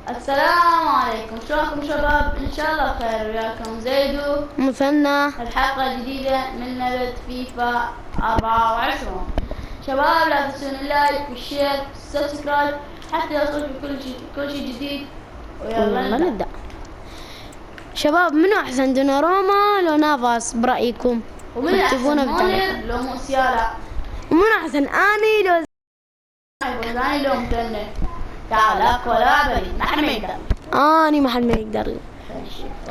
السلام عليكم، شلونكم شباب؟ ان شاء الله بخير. وياكم زيدو مثنى. الحلقة الجديدة من نبت فيفا 24. شباب لا تنسون اللايك والشير والسبسكرايب حتى يوصلكم كل شيء جديد. ويلا نبدأ. شباب منو احسن، دوناروما لو نافاس برايكم؟ ومن احسن مونر لو موسيالا؟ ومن احسن اني لو زاني لو مثنى؟ تعال اقوى لاعب ما حد ما يقدر. اني ما حد ما يقدر.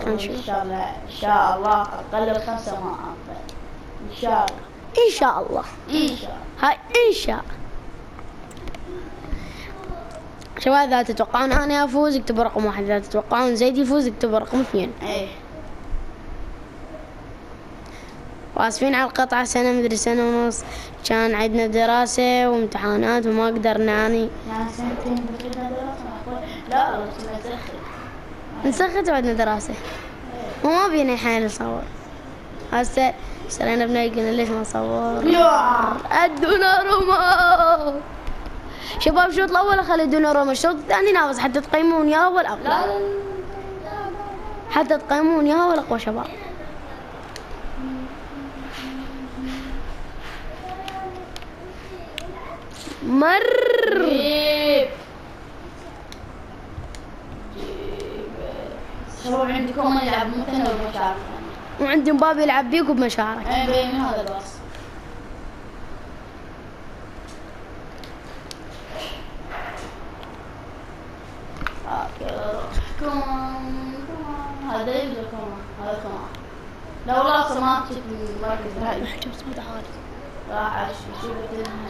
نشوف ان شاء الله ان شاء الله اقل 5 ما افضل ان شاء الله. ان شاء الله ان شاء الله. هاي ان شاء. شباب اذا تتوقعون انا افوز اكتبوا رقم 1، اذا تتوقعون زيد يفوز اكتبوا رقم 2. ايه. واسفين على القطعة، سنة مدري سنة ونص كان عندنا دراسة وامتحانات وما قدرنا يعني سنتين بدنا دراسة؟ لا والله نسخت وعندنا دراسة وما بينا حين نصور. هسه اشترينا بناي قلنا ليش ما نصور؟ الدوناروما. شباب الشوط الاول اخلي الدوناروما، الشوط الثاني نافس حتى تقيمون يا هو الافضل. لا حتى تقيمون يا هو الاقوى. شباب مر شباب عندكم من يلعب مثنى ومشاركة، وعندي مبابي يلعب بيك وبمشاركة. ايه بين هذا الوصف. كمان هذا يبدو كمان هذا كمان. لا والله سمعت شفت مركز هاي شفت متحارك راح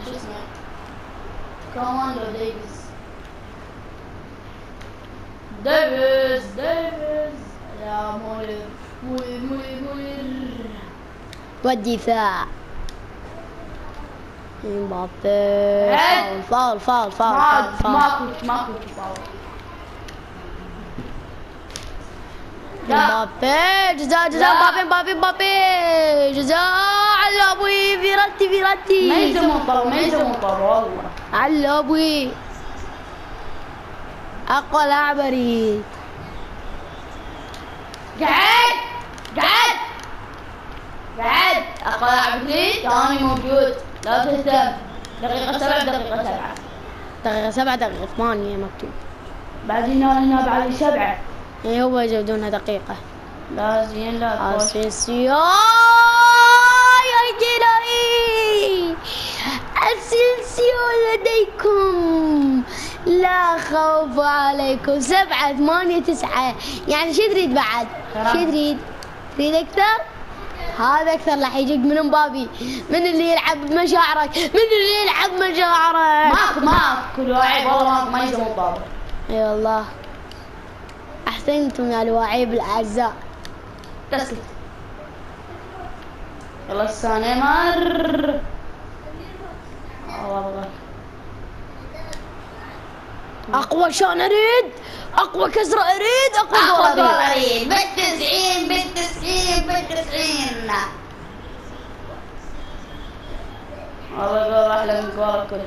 شو اسمه كمان لو ديفيز يا مولر والدفاع مبابي. فاول ماكو فاول. مبابي جزاء مبابي جزاء على ابوي. فيراتي ما يلزمون طبعا والله. على ابوي اقوى لاعب اريد. قعد اقوى لاعب اريد. ثاني موجود لا تهتم. دقيقة 7 دقيقة 7 دقيقة 8 مكتوب. بعدين هنا بعد 7. ايه هو يزودونها دقيقة. لا زين لا اسينسيو يا جلاي. اسينسيو لديكم لا خوف عليكم. 7 8 9 يعني شو تريد بعد؟ شو تريد اكثر؟ هذا اكثر راح يجيك من مبابي. من اللي يلعب بمشاعرك، ماكو كل واحد والله ما يلزم مبابي. اي والله احسنتم يا الواعيب الاعزاء. تسكت. يلا الثاني مر. والله اقوى شان اريد، اقوى كسرة اريد، اقوى جول اريد. بالتسعين. والله جول احلى من جولك كله.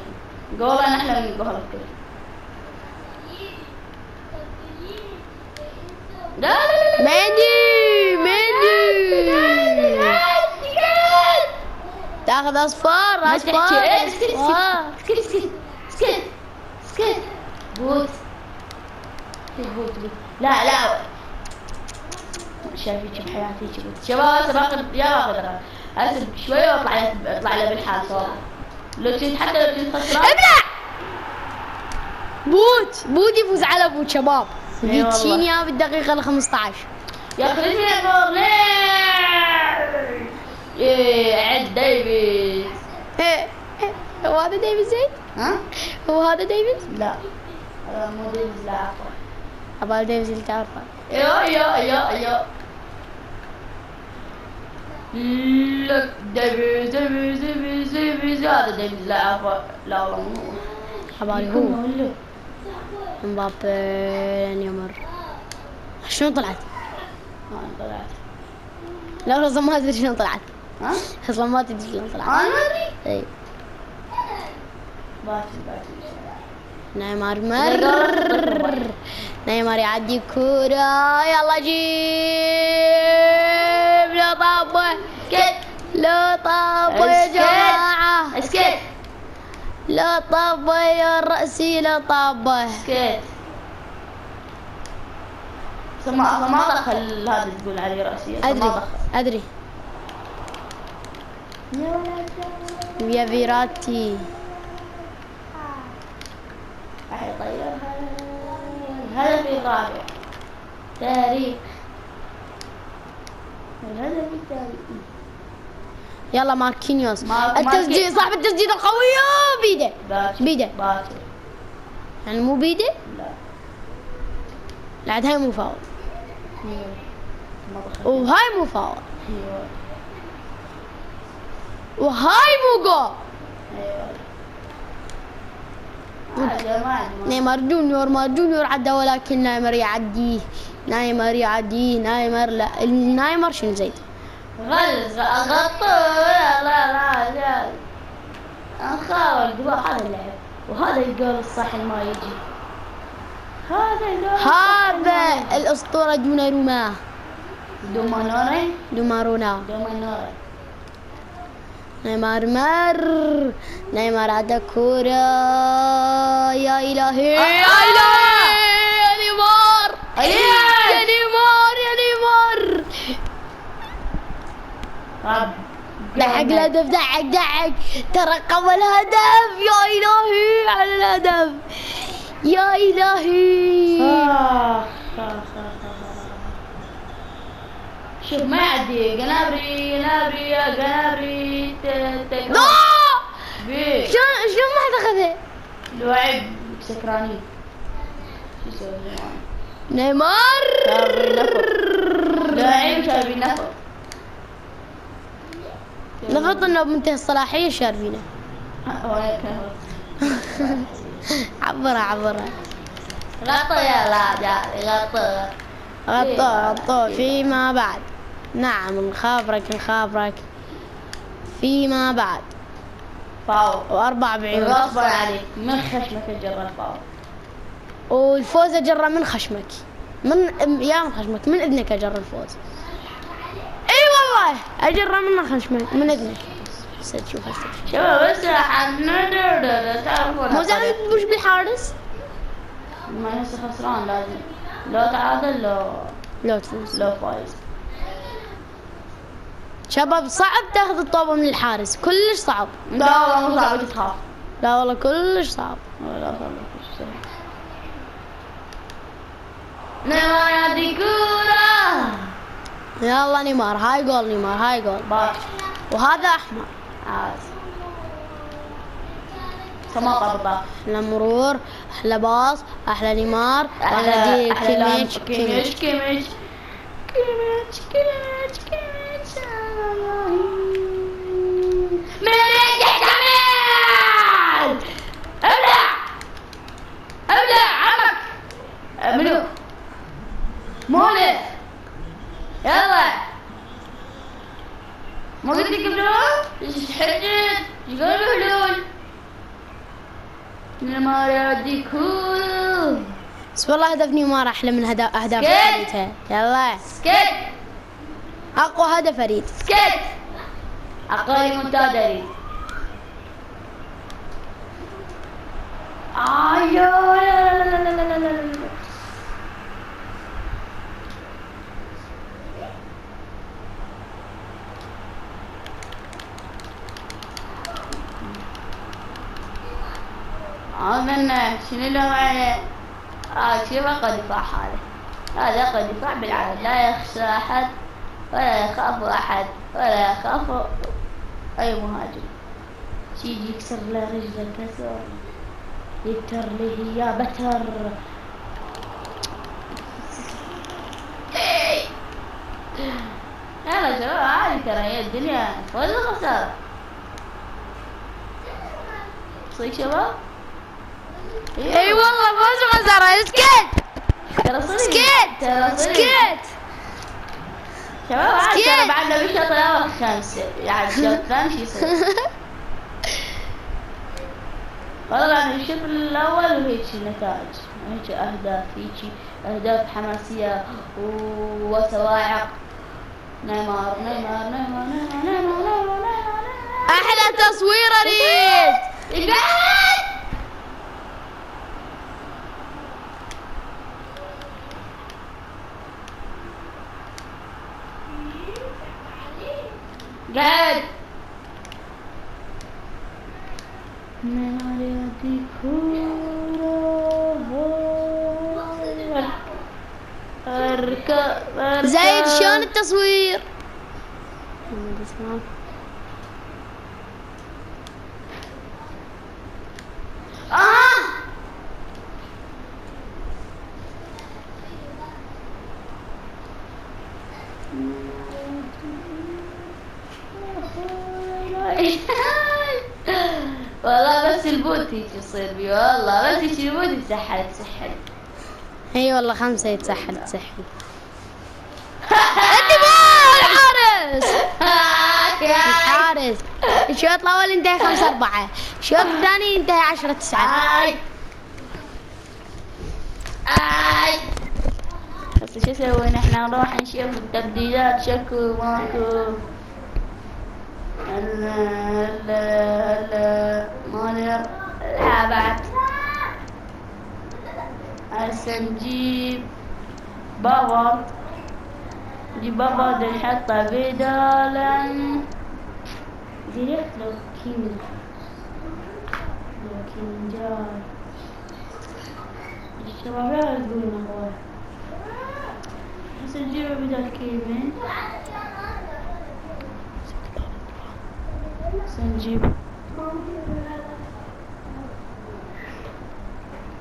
جول انا احلى من جولك كله. لا مندي تاخذ اصفار. سكت بوت. لا شايفك بحياتي بوت. شباب سباق يلا غدرة اسف شوي واطلع له بالحال صار. لو كنت حتى لو كنت خسران ابلع. بوت يفوز على بوت. شباب فيتشينيا بالدقيقة 15. يا اخي ليش يقول ليه؟ عد ديفيز. هو هذا ديفيز زيد؟ ها؟ هو هذا ديفيز؟ لا هذا مو ديفيز. لا عفوا ابغى ديفيز اللي تعرفه. ايوه لك ديفيز هذا ديفيز. لا عفوا لا والله مو حبالي هو مبابي. يمر شلون طلعت؟ لا اصلا ما ادري شلون طلعت. ها؟ اصلا ما تدري شلون طلعت. انا ما ادري. اي باكر نيمار مر. نيمار يعدي كورة، يلا جيب. لا طابة، لا طابة يا جماعة، اسكت. لا طابة يا رأسي، لا طابة. اسكت. ما دخل هذا تقول عليه رأسي. أدري. يا فيراتي راح يطيرها. الهدف الرابع تاريخ. الهدف التاريخي. يلا ماركينيوس، التسديد، صاحب التسديد القوية بيده. بيده يعني مو بيده؟ لا لعد هاي مو فاول، وهاي مو فاول، وهاي مو جول. نيمار جونيور عدى، ولكن نيمار يعديه. نيمار لا، نيمار شنو زيد؟ غطوا. لا نخاول قبل هذا اللعب، وهذا الجول الصح ما يجي. هذا الأسطورة دوناروما. دومارونا. نيمار عدى كورة. يا إلهي يا نيمار. دعك الهدف، دعك. ترقب الهدف. يا إلهي على الهدف، يا إلهي. شوف ما يعدي. جنابري يا جنابري. شلون ما حد أخذه؟ لعب سكراني. شو يسوي نيمار لاعب شاربين نفط انه بمنتهى الصلاحية شاربينه. عبرها. غطى يا لا غطى فيما بعد. نعم نخابرك فيما بعد. فاول وأربع بعيون غصبا عليك. من خشمك جرى الفاول، والفوز جرى من خشمك. من خشمك، من إذنك جرى الفوز. اي والله اجرى من خشمك، من إذنك. شوف شباب بس تعرفون مو زعلان تبوش بالحارس. ما نفسه خسران، لازم لو تعادل لو تفوز لو فايز. شباب صعب تاخذ الطوبة من الحارس، كلش صعب. لا والله مو صعب، تخاف. لا والله كلش صعب. لا صعب. نيمار يعطي كورة. يلا نيمار، هاي جول. باش. وهذا أحمر. سما طبطة. أحلى مرور، أحلى باص، أحلى نيمار، أحلى كيميتش. ابلع عمك. منو؟ مولد. يلا ما قلت لك بلون؟ حجت يقولوا بلون. نيمار يعدي كورة. بس والله هدف نيمار أحلى من أهداف فريدها. يلا سكت. أقوى هدف فريد. سكت. أقوى منتدى أريد. لا. عملنا شنو اللي معنا؟ شوف قد دفاع هذا قد دفاع بالعدد، لا يخشى أحد ولا يخاف أحد ولا يخاف أي مهاجم. يجي يكسر له رجله كسر، يبتر له يا بتر. يلا شباب عادي، ترى هي الدنيا فوز وخسارة. صدق شباب؟ اي والله فوز وخسارة. اسكت شباب عادي، ترى بعدنا بالشوط الأول 5 يعني الشوط الثاني شو يصير؟ طلع الشوط الأول وهيك النتائج، هيك أهداف، هيك أهداف حماسية وصواعق. نيمار نيمار نيمار نيمار نيمار نيمار نيمار. احلى تصوير اريد. قاعد قاعد نيمار يدي كورة. اركب زايد شلون التصوير؟ والله بس البوت هيك يصير بي، والله بس هيك البوت يتسحل تسحل. اي والله 5 يتسحل. الحارس الشوط الاول انتهى 5-4، الشوط الثاني انتهى 10-9. بس شو اسوي نحن؟ نروح نشوف التبديلات شكو ماكو. هلا مالر بعد هسه نجيب بابا، نجيب بابا نحطه بدالا ديريكت. لو كين جاي الشباب لا يقولون هو هسه نجيبه بدال كيفن. سنجيب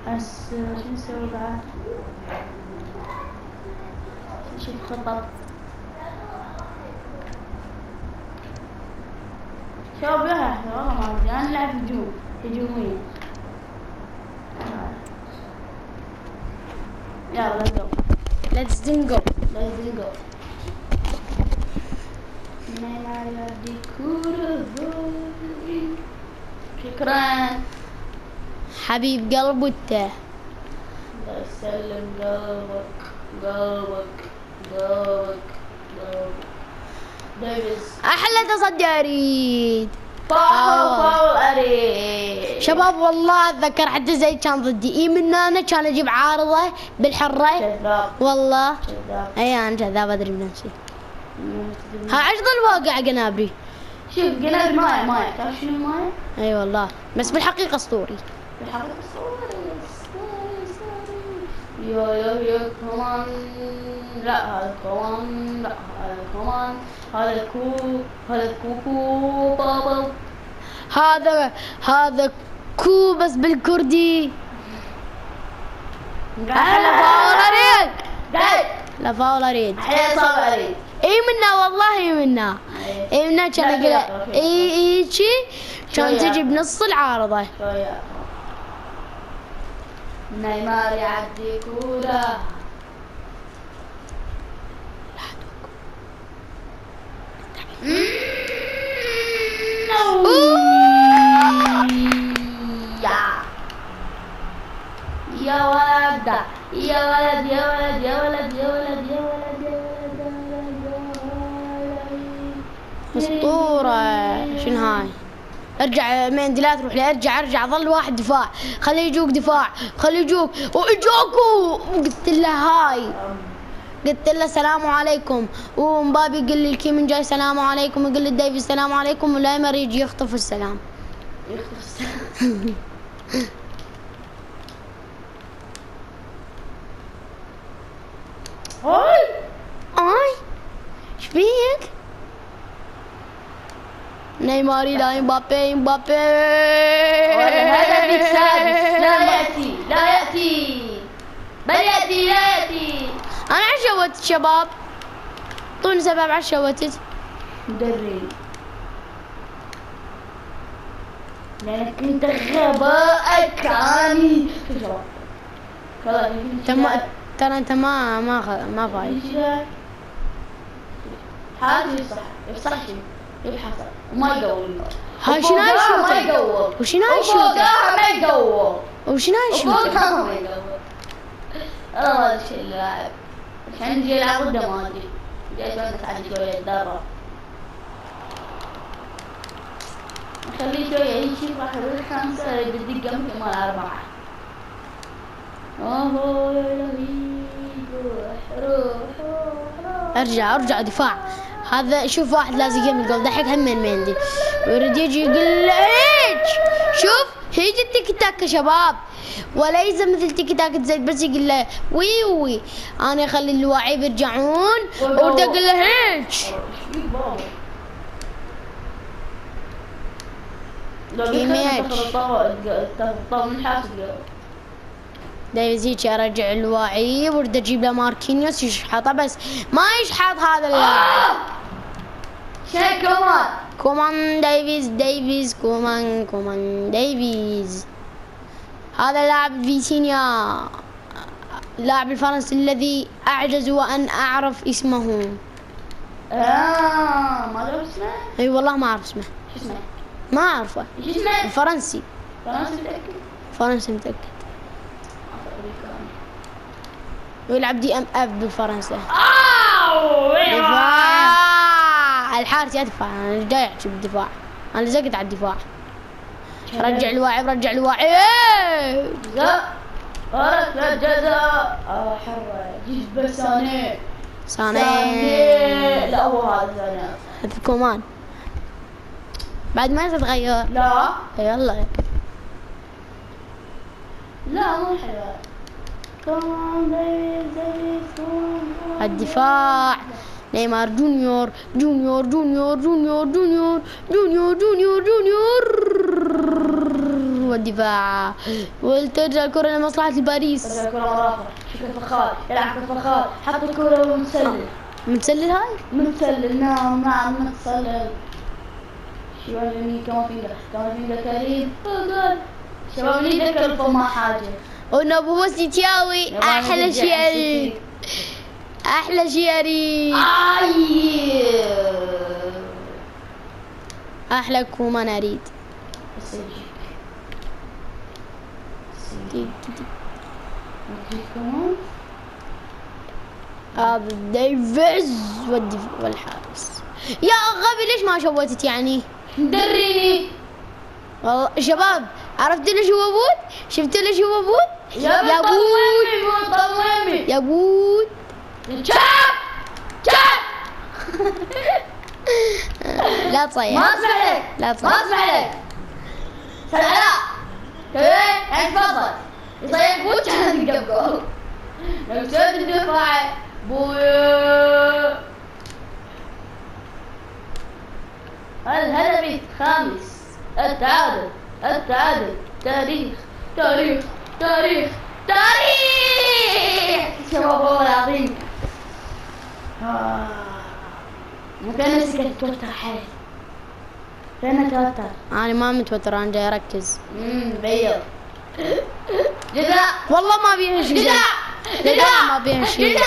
هسه شو نسوي بعد؟ نشوف خطط. شباب يلا والله ما ادري، انا نلعب هجومية. يلا Let's go. نيمار يدي كورة. شكرا حبيب قلب انت. الله يسلم قلبك. ديفيس احلى تصدي اريد. فاول اريد. شباب والله اتذكر حتى زي كان ضدي اي من انا كان اجيب عارضه بالحره. كذاب والله كذاب. اي انا كذاب ادري بنفسي. ها ايش ظل واقع قنابي؟ شوف قنابي ماي تعرف شنو ماي؟ اي والله بس بالحقيقه اسطوري. بالحقيقة صوري. يو كمان. لا هذا كمان، لا هذا كمان، هذا كوكو بابا. هذا كو بس بالكردي. احلى فاول اريد. لا فاول اريد. احلى صاب اريد. اي منا والله اي منا كان اقول اي شي كان تجي بنص العارضه. شوية نيمار يعدي كورة. يا ولد يا ولد يا ولد يا ولد يا ولد يا ولد يا ولد. اسطوره. شنو هاي؟ ارجع مندلات روح لي. ارجع ظل واحد دفاع. خليه يجوك دفاع. خليه يجوك واجوكوا. قلت له هاي. قلت له السلام عليكم ومبابي يقول لي الكيمن جاي السلام عليكم، يقول لي ديفيد السلام عليكم، ولايمر يجي يخطف السلام. هاي ايش فيك؟ نيماري لا مبابي هذا السادس لا يأتي بل يأتي. انا عشوت شباب. طول سبب عشوتت. مدري لأنك انت غباءك عني. ترى انت ما فايز. هذا يصح يفصح شيء يبحث وما يقول هاي شنو هاي وفوقها ما الشوطة؟ يقوم. وشنو هاي الشوطة؟ وفوقها ما يقوم. وشنو هاي الشوطة؟ وفوقها ما يقوم. والله ما ادري شو اللاعب. عشان جاي يلعب ضده ما ادري. جاي يتونس عندي شوية يتدرب. نخليه شوية يمشي راح يروح 5 الدقيقة مثل مال 4. اوه يا لهوي روح. ارجع دفاع. هذا شوف واحد لازق يم الجول ضحك هم من مندي ويريد يجي يقول له هيج. شوف هيج التيك تاك يا شباب وليس مثل تيك تاك زيد بس يقول له وي انا اخلي اللاعب يرجعون واريد اقول له هيج. لو تخطط من حاسب دايفيز هيك ارجع اللاعب واريد اجيب له ماركينيوس يشحطه بس ما يشحط هذا اللاعب. شيء كومان دايفيز كومان دايفيز. هذا لاعب فيتينيا اللاعب الفرنسي الذي اعجز وان اعرف اسمه. ما تعرف اسمه؟ اي والله ما اعرف اسمه. شو اسمه؟ ما اعرفه. شو اسمه؟ الفرنسي. فرنسي متأكد؟ متأكد. ويلعب دي ام اف بالفرنسا. دفاع الحارس يدفع. انا جاي احكي بالدفاع. انا لزقت على الدفاع. رجع الواعب جزاء. ركلة جزاء. حرة جيب ساني. لا هو هذا هذا كومان بعد ما تتغير. لا يلا لا مو حلوة. كمان الدفاع نيمار جونيور والدفاع وترجع الكرة لمصلحة الباريس. الكرة مرافق. شوف فخار يلعب فخار حط الكرة متسلل هاي متسلل. نعم متسلل. شباب يمين كمافينجا كريم. شباب اللي ذكر فما حاجة. ونبو سيتياوي احلى شيء احلى شيء احلى كومان اريد. ديفيز والحارس. يا غبي ليش ما شوتت يعني؟ دريني والله شباب عرفت ليش هو بود؟ شفت ليش هو بود؟ يا بود يا بود شاب لا تصيح. ما اسمح لك. لا ما تصيح. اسمح لك. سلام تمام تفضل. يصير بود كان قبل لو سويت الدفاع بويا. الهدف الخامس. التعادل. تاريخ شباب والله العظيم. مكان نفسك تتوتر حيل. فين توتر؟ انا ما متوتر انا جاي اركز. بيض. جزاء. والله ما بيها شيء زين. والله ما بيها شيء.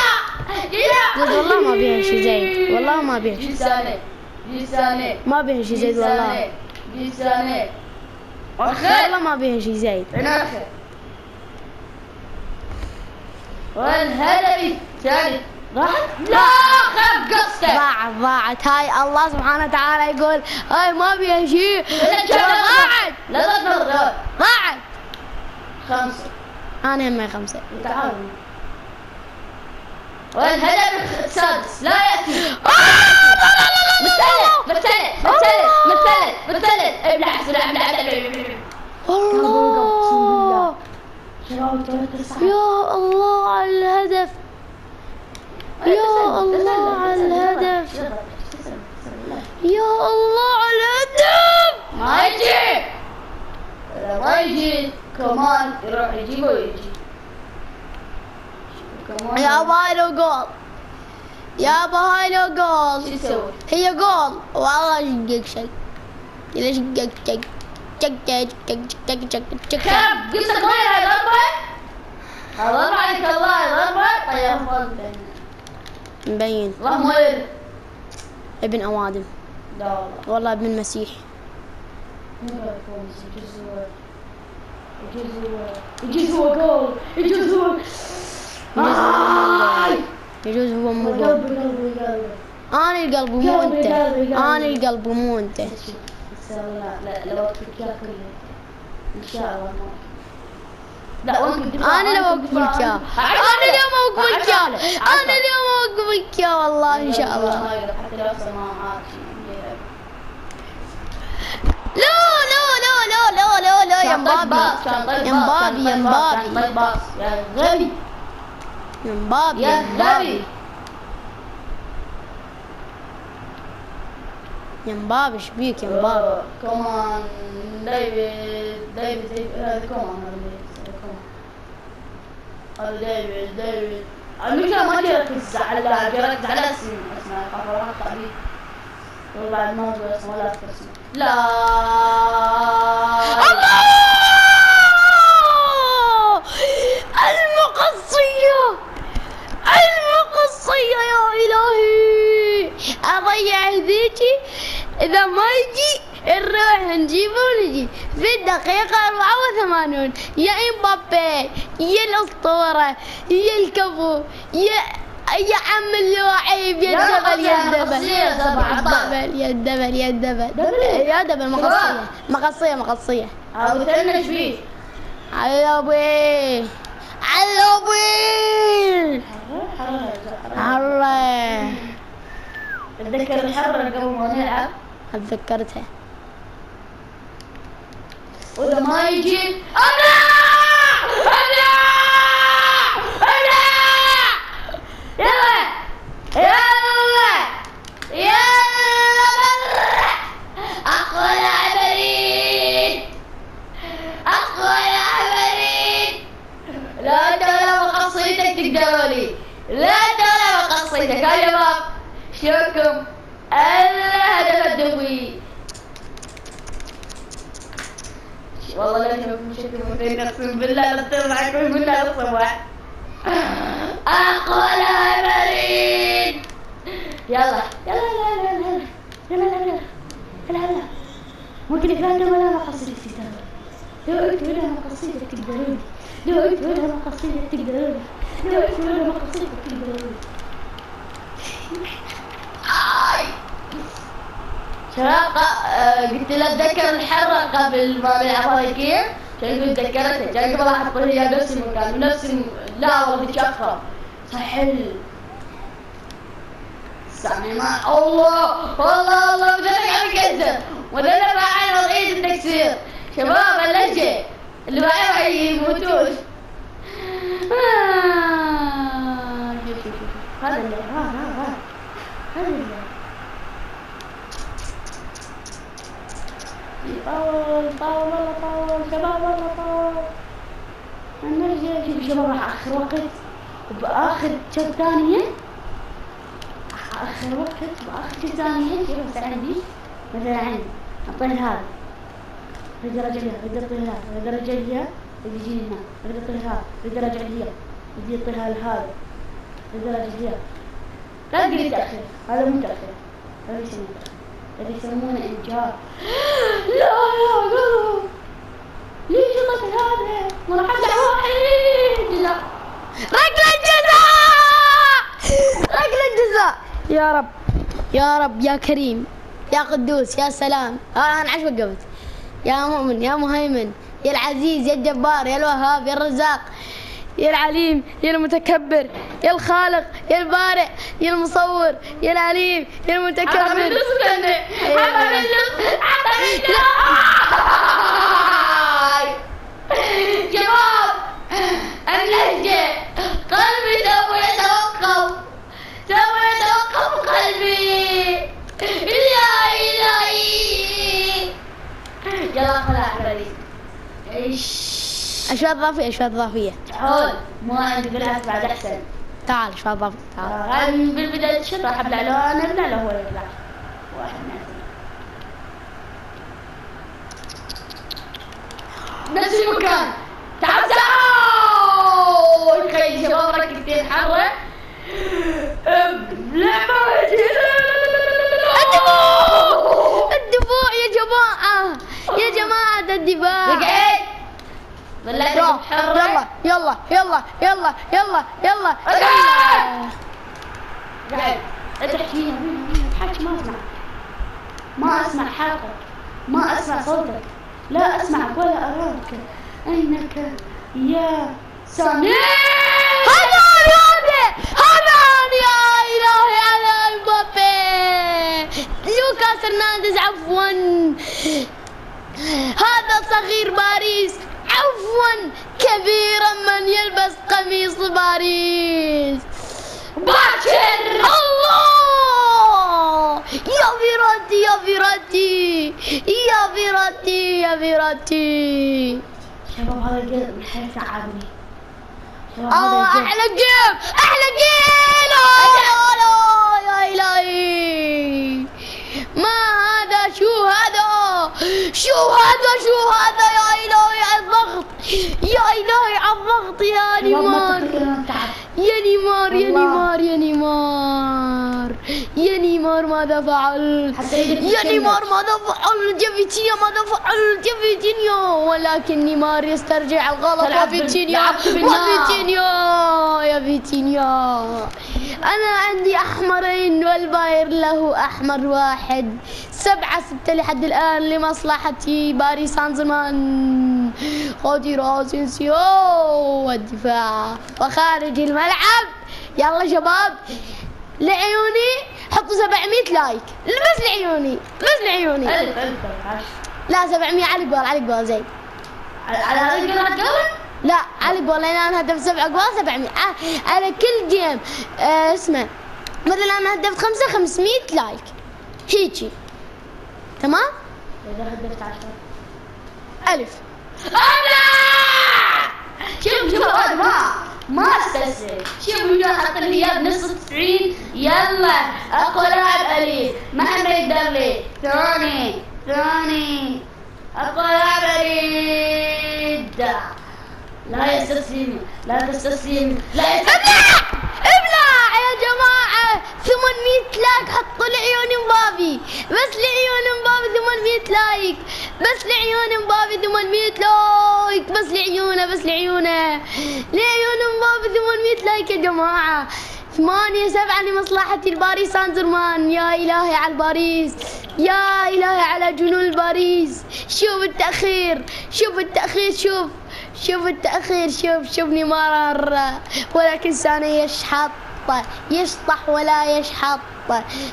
والله ما بيها شيء زين. والله ما بيها شيء. جيساني. ما بيها شيء زين والله. جيساني. والله ما بيها شيء زين. والهدف الثالث راحت. لا خاب قصة. ضاعت هاي الله سبحانه وتعالى يقول هاي ما بيها شيء. ضاعت. لا ضاعت. 5. انا هم 5. تعالوا. والهدف السادس لا يأتي. مثلث. ابلع. الله يا الله على الهدف. يا الله على الهدف. يا الله على الهدف. ما يجي كمان يروح يجيبه ويجي. يا بايلو جول. شو يسوي؟ هي جول والله شقق شيء. ليش شقق كاب قصة غير هاي ضربة. ضربة عليك الله ضربة. طيب فاض مبين الله مغير. ابن اوادم. لا والله ابن المسيح. يجوز هو جول. يجوز هو يجوز هو مو جول. انا القلب مو انت. انا القلب مو انت. لا لو وقفك يا كله ان شاء الله. لا انا لو اوقف لك اياه. انا اليوم اوقف لك اياه. انا اليوم اوقف لك اياه والله ان شاء الله. حتى لو اصلا ما عارف شيء. لا لا لا لا لا لا لا يا مبابي. يا مبابي يا مبابي يا غبي. يا مبابي يا غبي. يا مبابي ايش بيك يا مبابي؟ كمان ديفيد هذا كمان هذا ديفيد المشكلة ما تركز على اسمه اسمه قرارات تعبير وبعد ما هو اسمه ولا اذكر اسمه. لا الله المقصية يا إلهي. أضيع ذيكي إذا ما يجي نروح نجيبه ونجي في الدقيقة 84. يا إمبابي يا الأسطورة يا الكفو يا عم اللاعب يا الدبل يا الدبل يا الدبل يا الدبل يا الدبل مقصية. أبو ثنا ايش بيه؟ علوبي الله. اتذكر الحرة قبل ما نلعب. اتذكرتها. وإذا ما يجي لا ترى قصيدك يا شباب. شوفكم الهدف الدوي. والله لا تشوفون شكلكم فين اقسم بالله لا تطلعكم بالله الصبح. اقوى بريد. يلا ممكن كان ولا ما قصيدك تقدرون. لو اكتب لها قصيدك تقدرون. لو اكتب لها قصيدك تقدرون. لو اكتب لها قصيدك تقدرون. شباب قلت له اتذكر الحرة قبل ما نلعب هاي كيف؟ كان يقول تذكرتها كان قبل احط لها نفس المكان ونفس لا والله بتشفر سحل. سامي ما الله بدك عم يكذب ولا بعين رئيس التكسير. شباب اللجة اللي بعين راح يموتون. شوف هذا اللي هذا اللي طول شباب والله طول. نرجع شوف شباب راح اخر وقت باخر شوط ثانية. اخر وقت باخر شوط ثانية. شوف هسه عندي مثلا عندي اعطيه هذا اقدر اجيبها اقدر اعطيها اقدر اجيبها يجيني هنا اقدر اعطيها اقدر ارجع ليها يجي اعطيها لهذا اقدر اجيبها. لا تقولي تاخير هذا مو تاخير هذا يسمونه تاخير هذا يسمونه انجاز. لا ليش شطت هذا؟ ما راح ارجع واحد. لا ركلة جزاء يا رب يا كريم يا قدوس يا سلام. انا 10 وقفت. يا مؤمن يا مهيمن يا العزيز يا الجبار يا الوهاب يا الرزاق يا العليم يا المتكبر يا الخالق يا البارئ يا المصور يا العليم يا المتكبر. شباب اللهجة قلبي سوف يتوقف قلبي. إلهي يلا خلاص علي. اشواط اضافيه حول ما عندي بالعكس بعد احسن. تعال اشواط اضافيه تعال. بالبداية الشوط راح ابلع له انا ابلع له هو يبلع واحد نفس المكان. تعال تخيل شباب ركبتين حرة الدفوع يا جماعة الدفاع. اقعد. ظليت بحرة. يلا يلا يلا يلا يلا. اقعد. اقعد. لا تحكي حكي ما اسمع. ما اسمع حلقك. ما اسمع صوتك. لا اسمعك ولا اراك. انك يا سامي. هذا يا إلهي على مبابي. لوكاس هرنانديز عفوا. هذا صغير باريس عفوا كبيرا من يلبس قميص باريس. باكر. الله يا فيراتي يا فيراتي يا فيراتي يا فيراتي. شباب هذا الجيم من حيث تعبني. احلى جيم احلى جيم. يا الهي ما هذا شو هذا شو هذا يا الهي على الضغط يا الهي على الضغط يا نيمار يا نيمار يا نيمار يا نيمار يا نيمار ماذا فعلت يا نيمار ماذا فعلت يا فيتينيا ماذا فعلت يا فيتينيا ولكن نيمار يسترجع الغلط وفيتينيا يا فيتينيا أنا عندي أحمرين والباير له أحمر واحد. 7-6 لحد الآن لمصلحة باريس سان جيرمان. خطير أسينسيو والدفاع وخارج الملعب. يلا شباب لعيوني حطوا 700 لايك بس لعيوني بس لعيوني. لا 700 على الجول على الجول زين. على الجول هتجول؟ لا على الجول لان انا هدف 7 جوال 700 على كل جيم. اسمه مثلا انا هدفت 500 لايك هيجي تمام. اذا هدفت 10 ألف. شوف انا ما استسلم. شوف يقول حط لي اياه بنص 90. يلا اقوى لاعب الي محمد الدرلي. ثاني اقوى لاعب الي. لا يستسلم لا تستسلم لا ابلع يا جماعة 800 لايك حطوا لعيون مبابي بس لعيون مبابي 800 لايك بس لعيون مبابي 800 لايك بس لعيونه مبابي 800 لايك يا جماعة. 8-7 لمصلحة الباريس سان جيرمان. يا إلهي على الباريس يا إلهي على جنون الباريس. شوف التأخير شوف التأخير شوف نيمار ولكن ساني يشطح ولا يشحط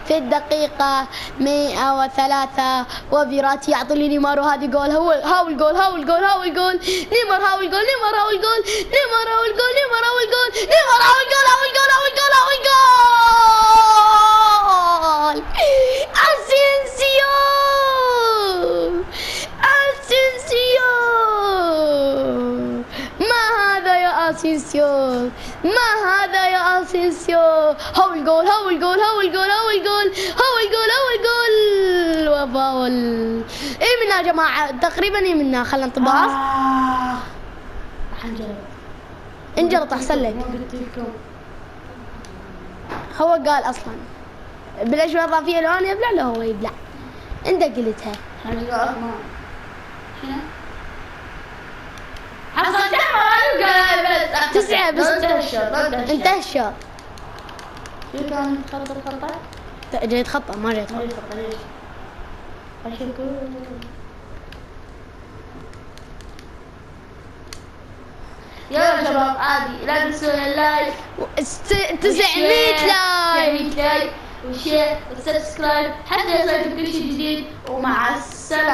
في الدقيقة 103 وفيراتي يعطي لنيمار وهذه جول. هاو الجول نيمار هاو الجول ما هذا يا أسينسيو. هو الجول وفاول. ايه منا يا جماعة تقريبا ايه منا. خلنا نطباص انجلط احسن لك. هو قال اصلا بالاشياء الاضافية لو انا يبلع له هو يبلع. انت قلتها حصل جمرة 9 بس انتهى الشوط. شو كان خطأ؟ جاي تخطأ ما جاي تخطأ. ليش؟ يلا شباب عادي لا تنسون اللايك 900 لايك وشير وسبسكرايب حتى يصلكم كل شيء جديد. ومع السلامة.